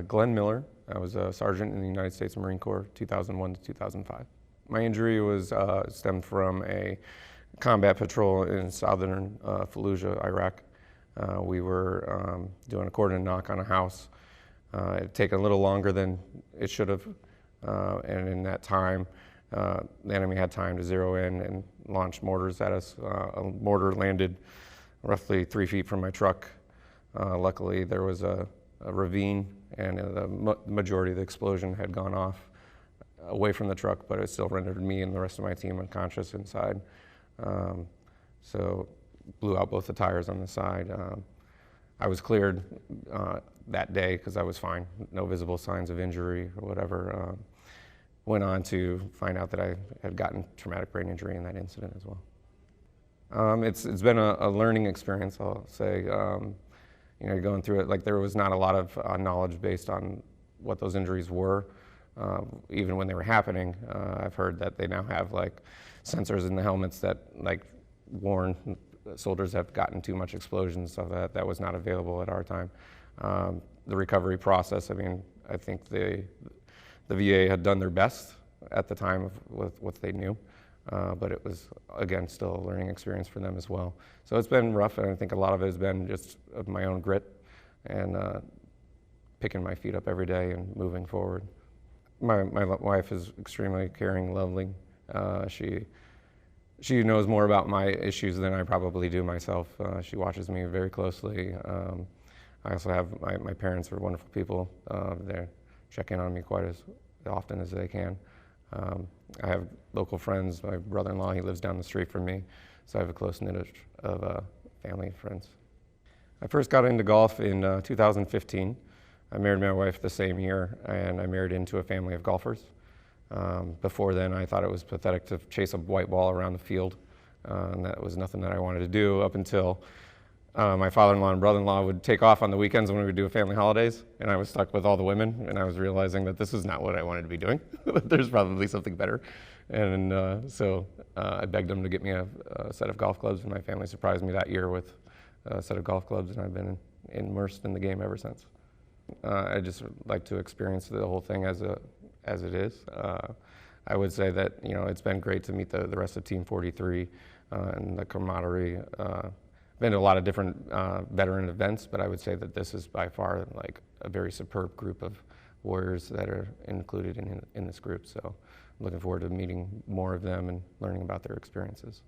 Glenn Miller. I was a sergeant in the United States Marine Corps, 2001 to 2005. My injury was stemmed from a combat patrol in southern Fallujah, Iraq. We were doing a cordon knock on a house. It had taken a little longer than it should have, and in that time, the enemy had time to zero in and launch mortars at us. A mortar landed roughly 3 feet from my truck. Luckily, there was a ravine, and the majority of the explosion had gone off away from the truck, but it still rendered me and the rest of my team unconscious inside. So blew out both the tires on the side. I was cleared that day because I was fine, no visible signs of injury or whatever. Went on to find out that I had gotten traumatic brain injury in that incident as well. It's been a learning experience, I'll say. Going through it, like there was not a lot of knowledge based on what those injuries were, even when they were happening. I've heard that they now have like sensors in the helmets that like warn soldiers have gotten too much explosion, so that was not available at our time. The recovery process, I mean, I think the VA had done their best at the time with what they knew, but it was, again, still a learning experience for them as well. So it's been rough, and I think a lot of it has been just of my own grit and picking my feet up every day and moving forward. My wife is extremely caring, lovely. She knows more about my issues than I probably do myself. She watches me very closely. I also have my parents are wonderful people. They check in on me quite as often as they can. I have local friends. My brother-in-law, he lives down the street from me, so I have a close knit of family and friends. I first got into golf in 2015. I married my wife the same year, and I married into a family of golfers. Before then, I thought it was pathetic to chase a white ball around the field, and that was nothing that I wanted to do up until my father-in-law and brother-in-law would take off on the weekends when we would do family holidays, and I was stuck with all the women, and I was realizing that this is not what I wanted to be doing. There's probably something better. And so I begged them to get me a set of golf clubs, and my family surprised me that year with a set of golf clubs, and I've been immersed in the game ever since. I just like to experience the whole thing as it is. I would say that it's been great to meet the rest of Team 43 and the camaraderie. Been to a lot of different veteran events, but I would say that this is by far like a very superb group of warriors that are included in this group. So I'm looking forward to meeting more of them and learning about their experiences.